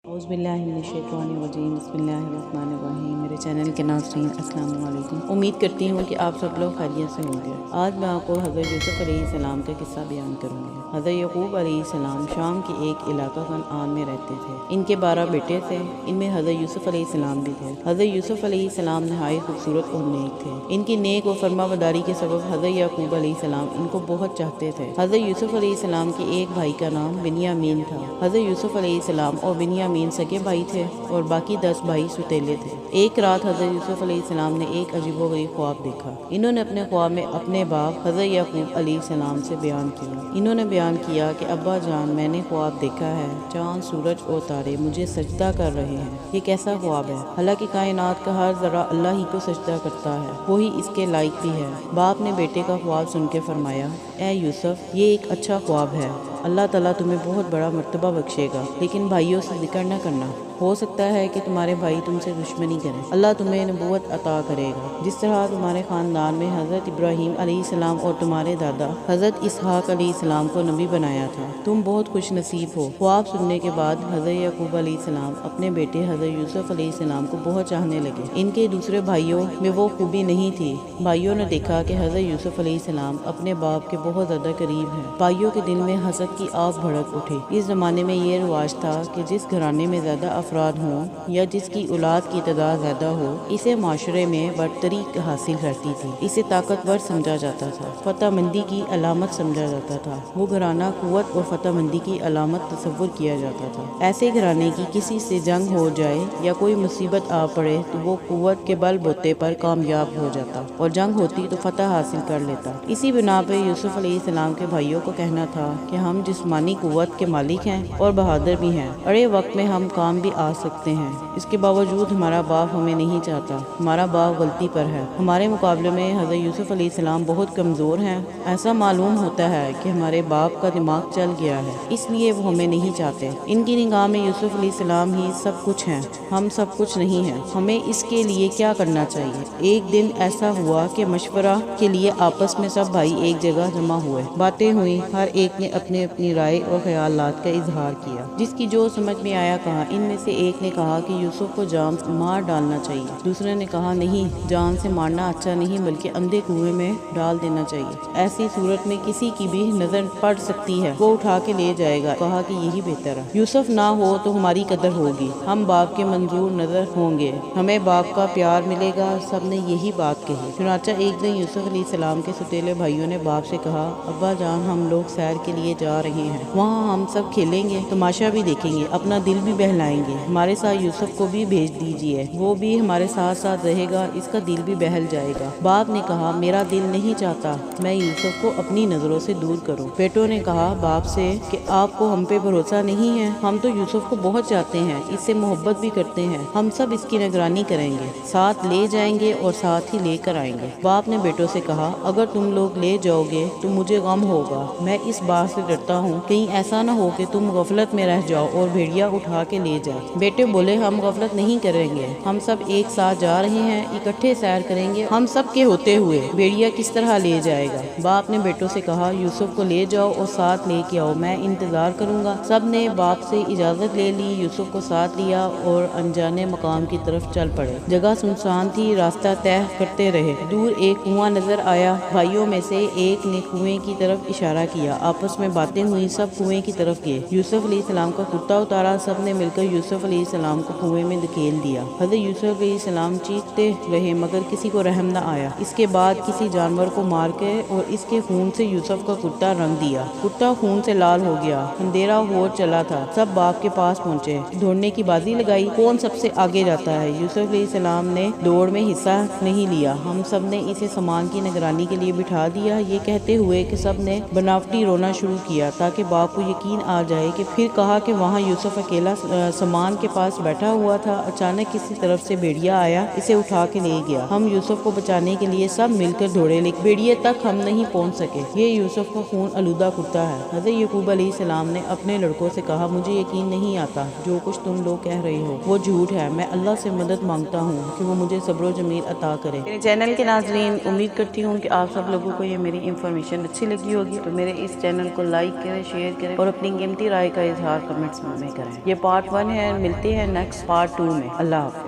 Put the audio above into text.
اعوذ باللہ من الشیطان الرجیم، بسم اللہ الرحمن الرحیم۔ میرے چینل کے ناظرین السلام علیکم، امید کرتی ہوں کہ آپ سب لوگ خیریت سے ہوں گے۔ آج میں آپ کو حضرت یوسف علیہ السلام کا قصہ بیان کروں گی۔ حضرت یعقوب علیہ السلام شام کے ایک علاقہ کنعان میں رہتے تھے۔ ان کے 12 بیٹے تھے، ان میں حضرت یوسف علیہ السلام بھی تھے۔ حضرت یوسف علیہ السلام نہایت خوبصورت اور نیک تھے۔ ان کی نیک و فرما برداری کے سبب حضرت یعقوب علیہ السلام ان کو بہت چاہتے تھے۔ حضرت یوسف علیہ السلام کے ایک بھائی کا نام بنیامین تھا۔ حضرت یوسف علیہ السلام اور بنیامین سگے بھائی تھے اور باقی 10 بھائی ستیلے تھے۔ ایک رات حضرت یوسف علیہ السلام نے ایک عجیب و غریب خواب دیکھا۔ انہوں نے اپنے خواب میں اپنے باپ حضرت یعقوب علیہ السلام سے بیان کیا۔ انہوں نے بیان کیا کہ ابا جان، میں نے خواب دیکھا ہے، چاند، سورج اور تارے مجھے سجدہ کر رہے ہیں۔ یہ کیسا خواب ہے؟ حالانکہ کائنات کا ہر ذرہ اللہ ہی کو سجدہ کرتا ہے، وہی اس کے لائق بھی ہے۔ باپ نے بیٹے کا خواب سن کے فرمایا، اے یوسف، یہ ایک اچھا خواب ہے، اللہ تعالیٰ تمہیں بہت بڑا مرتبہ بخشے گا، لیکن بھائیوں سے ذکر نہ کرنا، ہو سکتا ہے کہ تمہارے بھائی تم سے دشمنی کریں۔ اللہ تمہیں نبوت عطا کرے گا، جس طرح تمہارے خاندان میں حضرت ابراہیم علیہ السلام اور تمہارے دادا حضرت اسحاق علیہ السلام کو نبی بنایا تھا۔ تم بہت خوش نصیب ہو۔ خواب سننے کے بعد حضرت یعقوب علیہ السلام اپنے بیٹے حضرت یوسف علیہ السلام کو بہت چاہنے لگے۔ ان کے دوسرے بھائیوں میں وہ خوبی نہیں تھی۔ بھائیوں نے دیکھا کہ حضرت یوسف علیہ السلام اپنے باپ کے بہت زیادہ قریب ہیں۔ بھائیوں کے دل میں حسد کی آگ بھڑک اٹھی۔ اس زمانے میں یہ رواج تھا کہ جس گھرانے میں زیادہ افراد ہوں یا جس کی اولاد کی تعداد زیادہ ہو، اسے معاشرے میں برتری حاصل کرتی تھی۔ اسے طاقتور سمجھا جاتا تھا، فتح مندی کی علامت سمجھا جاتا تھا۔ وہ گھرانہ قوت اور فتح مندی کی علامت تصور کیا جاتا تھا۔ ایسے گھرانے کی کسی سے جنگ ہو جائے یا کوئی مصیبت آ پڑے تو وہ قوت کے بل بوتے پر کامیاب ہو جاتا، اور جنگ ہوتی تو فتح حاصل کر لیتا۔ اسی بنا پہ یوسف علیہ السلام کے بھائیوں کو کہنا تھا کہ ہم جسمانی قوت کے مالک ہیں اور بہادر بھی ہیں، اڑے وقت میں ہم کام بھی آ سکتے ہیں۔ اس کے باوجود ہمارا باپ ہمیں نہیں چاہتا، ہمارا باپ غلطی پر ہے۔ ہمارے مقابلے میں حضرت یوسف علیہ السلام بہت کمزور ہیں۔ ایسا معلوم ہوتا ہے کہ ہمارے باپ کا دماغ چل گیا ہے، اس لیے وہ ہمیں نہیں چاہتے۔ ان کی نگاہ میں یوسف علیہ السلام ہی سب کچھ ہیں، ہم سب کچھ نہیں ہیں۔ ہمیں اس کے لیے کیا کرنا چاہیے؟ ایک دن ایسا ہوا کہ مشورہ کے لیے آپس میں سب بھائی ایک جگہ جمع ہوئے۔ باتیں ہوئیں، ہر ایک نے اپنی اپنی رائے اور خیالات کا اظہار کیا، جس کی جو سمجھ میں آیا کہا۔ ان میں سے ایک نے کہا کہ یوسف کو جان سے مار ڈالنا چاہیے۔ دوسرے نے کہا نہیں، جان سے مارنا اچھا نہیں، بلکہ اندھے کنویں میں ڈال دینا چاہیے، ایسی صورت میں کسی کی بھی نظر پڑ سکتی ہے، وہ اٹھا کے لے جائے گا۔ کہا کہ یہی بہتر ہے، یوسف نہ ہو تو ہماری قدر ہوگی، ہم باپ کے منظور نظر ہوں گے، ہمیں باپ کا پیار ملے گا۔ سب نے یہی بات کہی۔ چنانچہ ایک دن یوسف علیہ السلام کے ستیلے بھائیوں نے باپ سے کہا، ابا جان، ہم لوگ سیر کے لیے جا رہے ہیں، وہاں ہم سب کھیلیں گے، تماشا بھی دیکھیں گے، اپنا دل بھی بہلائیں گے، ہمارے ساتھ یوسف کو بھی بھیج دیجیے، وہ بھی ہمارے ساتھ ساتھ رہے گا، اس کا دل بھی بہل جائے گا۔ باپ نے کہا، میرا دل نہیں چاہتا میں یوسف کو اپنی نظروں سے دور کروں۔ بیٹوں نے کہا باپ سے کہ آپ کو ہم پہ بھروسہ نہیں ہے، ہم تو یوسف کو بہت چاہتے ہیں، اس سے محبت بھی کرتے ہیں، ہم سب اس کی نگرانی کریں گے، ساتھ لے جائیں گے اور ساتھ ہی لے کر آئیں گے۔ باپ نے بیٹوں سے کہا، اگر تم لوگ لے جاؤ گے تو مجھے غم ہوگا، میں اس بات سے ڈرتا ہوں کہیں ایسا نہ ہو کہ تم غفلت میں رہ جاؤ اور بھیڑیا اٹھا کے لے جائے۔ بیٹے بولے، ہم غفلت نہیں کریں گے، ہم سب ایک ساتھ جا رہے ہیں، اکٹھے سیر کریں گے، ہم سب کے ہوتے ہوئے بھیڑیا کس طرح لے جائے گا؟ باپ نے بیٹوں سے کہا، یوسف کو لے جاؤ اور ساتھ لے کے آؤ، میں انتظار کروں گا۔ سب نے باپ سے اجازت لے لی، یوسف کو ساتھ لیا اور انجانے مقام کی طرف چل پڑے۔ جگہ سنسان تھی، راستہ طے کرتے رہے۔ دور ایک کنواں نظر آیا، بھائیوں میں سے ایک نے کنویں کی طرف اشارہ کیا، آپس میں باتیں ہوئی، سب کنویں کی طرف گئے۔ یوسف علیہ السلام کا کرتا اتارا، سب نے مل کر یوسف علیہ السلام کو کنویں میں دھکیل دیا۔ حضرت یوسف علیہ السلام چیختے رہے مگر کسی کو رحم نہ آیا۔ اس کے بعد کسی جانور کو مار کے اور اس کے خون سے یوسف کا کرتا رنگ دیا، کرتا خون سے لال ہو گیا، اندھیرا ہو چلا تھا۔ سب باپ کے پاس پہنچے، دوڑنے کی بازی لگائی، کون سب سے آگے جاتا ہے۔ یوسف علیہ السلام نے دوڑ میں حصہ نہیں لیا، ہم سب نے اسے سامان کی نگرانی کے لیے بٹھا دیا، یہ کہتے ہوئے کہ سب نے بناوٹی رونا شروع کیا تاکہ باپ کو یقین آ جائے کہ پھر کہا کہ وہاں یوسف اکیلا سامان کے پاس بیٹھا ہوا تھا، اچانک کسی طرف سے بھیڑیا آیا، اسے اٹھا کے لے گیا۔ ہم یوسف کو بچانے کے لیے سب مل کر دوڑے، لیکن بھیڑیے تک ہم نہیں پہنچ سکے، یہ یوسف کا خون آلودہ کرتا ہے۔ حضرت یعقوب علیہ السلام نے اپنے لڑکوں سے کہا، مجھے یقین نہیں آتا، جو کچھ تم لوگ کہہ رہے ہو وہ جھوٹ ہے، میں اللہ سے مدد مانگتا ہوں کہ وہ مجھے صبر و جمیل عطا کرے۔ میرے چینل کے ناظرین، امید کرتی ہوں کہ آپ سب لوگوں کو یہ میری انفارمیشن اچھی لگی ہوگی، تو میرے اس چینل کو لائک کریں، شیئر کریں اور اپنی قیمتی رائے کا اظہار کمنٹس میں کریں۔ یہ پارٹ 1 ہے ملتے ہیں نیکسٹ پارٹ 2 میں. اللہ حافظ.